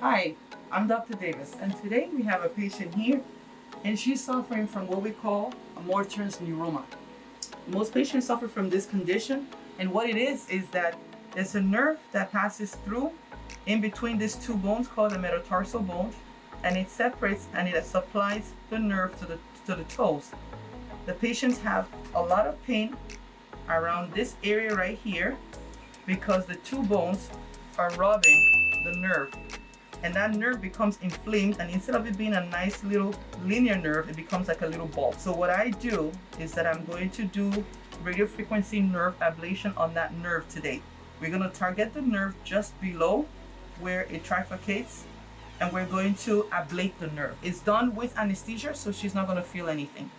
Hi, I'm Dr. Davis, and today we have a patient here, and she's suffering from what we call a Morton's neuroma. Most patients suffer from this condition, and what it is that there's a nerve that passes through in between these two bones called the metatarsal bone, and it separates and it supplies the nerve to the toes. The patients have a lot of pain around this area right here because the two bones are rubbing the nerve, and that nerve becomes inflamed, and instead of it being a nice little linear nerve, it becomes like a little ball. So what I do is that I'm going to do radiofrequency nerve ablation on that nerve today. We're going to target the nerve just below where it trifurcates, and we're going to ablate the nerve. It's done with anesthesia, so she's not going to feel anything.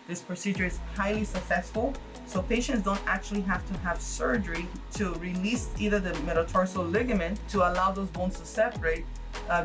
This procedure is highly successful, so patients don't actually have to have surgery to release either the metatarsal ligament to allow those bones to separate.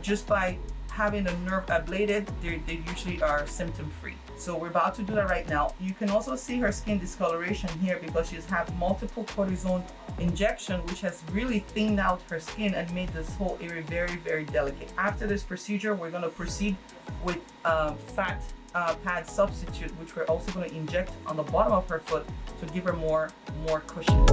Just by having the nerve ablated, they usually are symptom-free. So we're about to do that right now. You can also see her skin discoloration here because she's had multiple cortisone injection, which has really thinned out her skin and made this whole area very, very delicate. After this procedure, we're going to proceed with fat pad substitute, which we're also going to inject on the bottom of her foot to give her more cushion.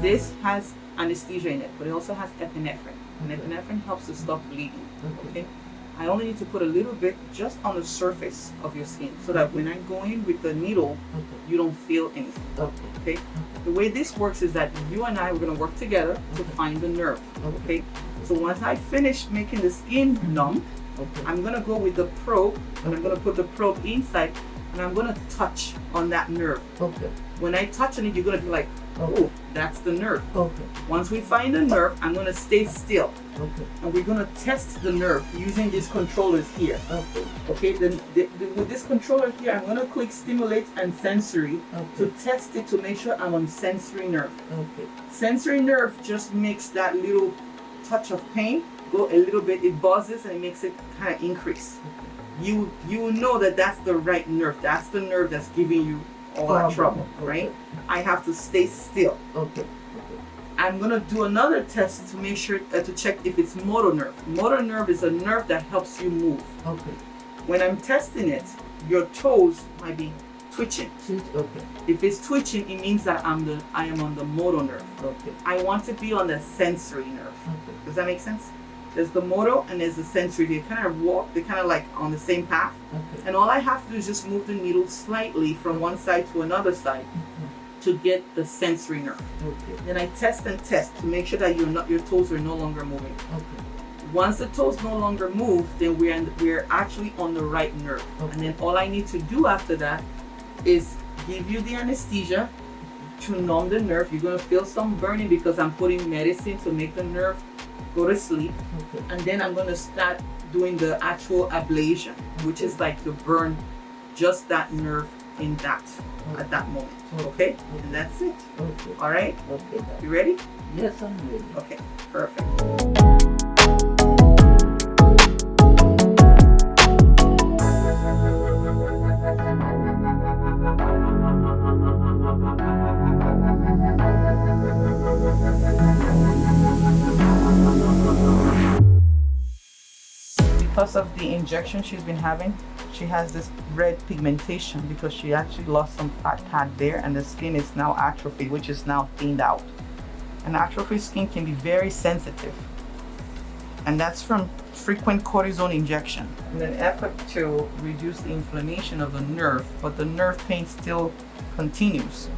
This has anesthesia in it, but it also has epinephrine. And epinephrine helps to stop bleeding. Okay? I only need to put a little bit just on the surface of your skin so that when I go in with the needle, you don't feel anything. Okay? The way this works is that you and I are going to work together to find the nerve. Okay? So once I finish making the skin numb, I'm going to go with the probe, and I'm going to put the probe inside, and I'm going to touch on that nerve. When I touch on it, you're going to be like, oh, that's the nerve. Once we find the nerve, I'm going to stay still. And we're going to test the nerve using these controllers here. Then with this controller here, I'm going to click stimulate and sensory to test it to make sure I'm on sensory nerve. Sensory nerve just makes that little touch of pain go a little bit. It buzzes and it makes it kind of increase. You will know that that's the right nerve. That's the nerve that's giving you all that trouble, right? I have to stay still. I'm gonna do another test to make sure to check if it's motor nerve. Motor nerve is a nerve that helps you move. When I'm testing it, your toes might be twitching. If it's twitching, it means that I am on the motor nerve. I want to be on the sensory nerve. Does that make sense? There's the motor and there's the sensory. They kind of like on the same path. And all I have to do is just move the needle slightly from one side to another side to get the sensory nerve. Then I test and test to make sure that your toes are no longer moving. Once the toes no longer move, then we're actually on the right nerve. And then all I need to do after that is give you the anesthesia to numb the nerve. You're going to feel some burning because I'm putting medicine to make the nerve go to sleep. And then I'm going to start doing the actual ablation, which is like to burn just that nerve in that at that moment. Okay? And that's it. All right? You ready? Yes, I'm ready. Okay, perfect. Because of the injection she's been having, she has this red pigmentation because she actually lost some fat pad there, and the skin is now atrophied, which is now thinned out. And atrophied skin can be very sensitive, and that's from frequent cortisone injection in an effort to reduce the inflammation of the nerve, but the nerve pain still continues.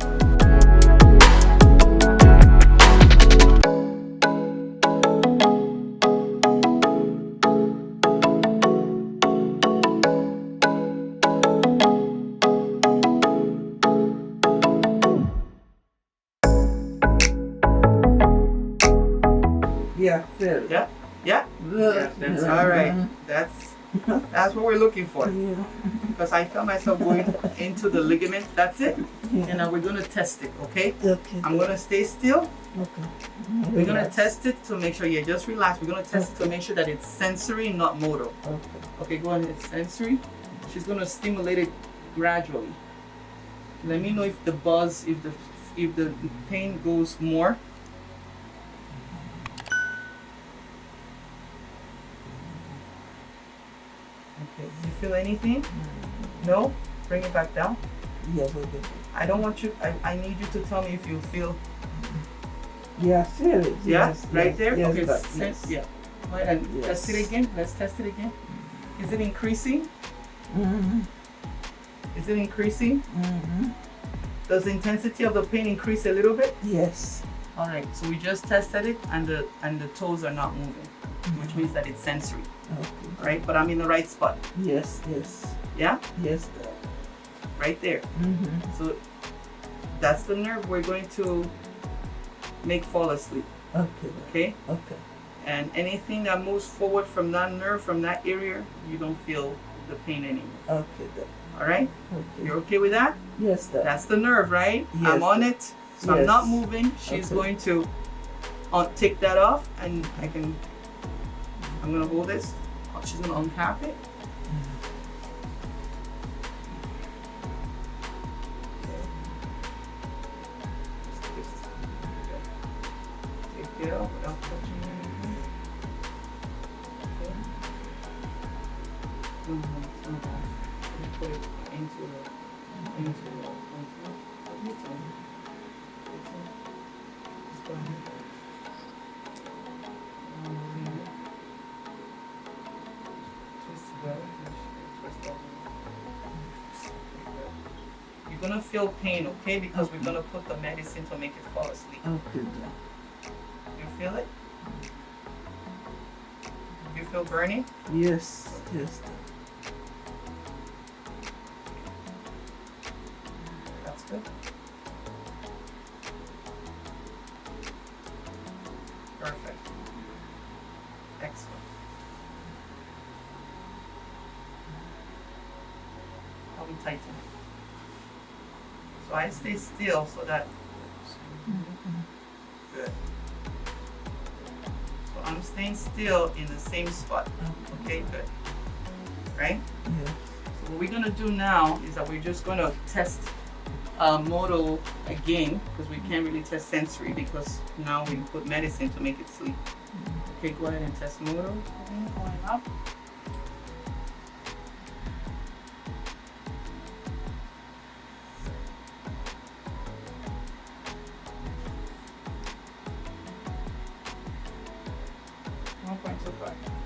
Yeah. Yeah. That's all right. That's what we're looking for. Because I felt myself going into the ligament. That's it. And now we're going to test it. Okay. I'm going to stay still. We're going to test it to make sure. Just relax. We're going to test it to make sure that it's sensory, not motor. Okay. Go ahead. It's sensory. She's going to stimulate it gradually. Let me know if the buzz, if the if the pain goes more. Okay, do you feel anything? No? Bring it back down. Yeah, I don't want you, I need you to tell me if you feel. yeah, I feel it. Yeah, Yes, right yes, there? yes, Okay, doc, sense, yes. yeah. Go ahead and test it again. Let's test it again. Is it increasing? Mm-hmm. Is it increasing? Mm-hmm. Does the intensity of the pain increase a little bit? Yes. All right, so we just tested it and the toes are not moving, which means that it's sensory, Okay. right? But I'm in the right spot. Yes, yes. Yeah? Yes, doc. Right there. Mm-hmm. So that's the nerve we're going to make fall asleep, Okay, doc. okay? Okay. And anything that moves forward from that nerve, from that area, you don't feel the pain anymore. Okay, doc. All right? Okay. You're okay with that? Yes, doc. That's the nerve, right? Yes, I'm on it, so I'm not yes. moving. She's Okay. going to take that off, and I'm gonna hold this. She's gonna uncap it. Take it out without touching anything. Okay. No, it's not that. You put it into the just go ahead. Twist it out. Twist all the way. You're gonna feel pain, okay? Because we're gonna put the medicine to make it fall asleep. Okay, doc. You feel it? You feel burning? Yes, yes, doc. That's good. Perfect. Excellent. I'll be tighten. So I stay still so that. Good. So I'm staying still in the same spot. Okay, good. Right? Yes. So what we're gonna do now is that we're just gonna test motor again, because we can't really test sensory because now we put medicine to make it sleep. Okay, go ahead and test motor. Going up.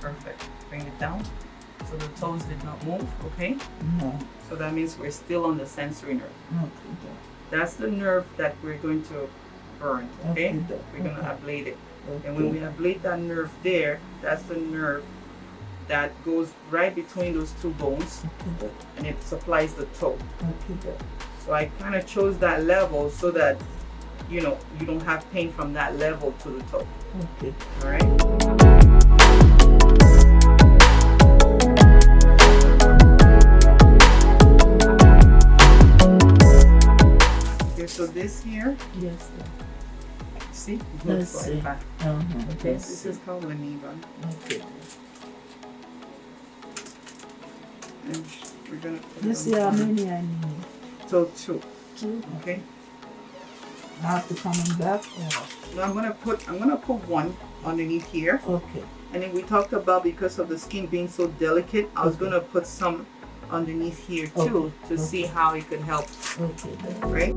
Perfect. Bring it down. So the toes did not move, okay? No. So that means we're still on the sensory nerve. Okay, doc. That's the nerve that we're going to burn, okay? Okay, doc. We're going to Okay. ablate it. Okay. And when we ablate that nerve there, that's the nerve that goes right between those two bones Okay, doc. and it supplies the toe. Okay, doc. So I kind of chose that level so that, you know, you don't have pain from that level to the toe. Okay. All right? Okay, so this here, Yes, doc. see? It Let's looks see. like that. Okay, Let's this see. is called Leniva. Okay. And we're gonna put This it year, how on the many I need? toe two. Two. Okay. I have to come back or? Now I'm gonna put one underneath here. Okay. And then we talked about because of the skin being so delicate, I was Okay. gonna put some underneath here too Okay, to see how it could help, Okay, doc. right?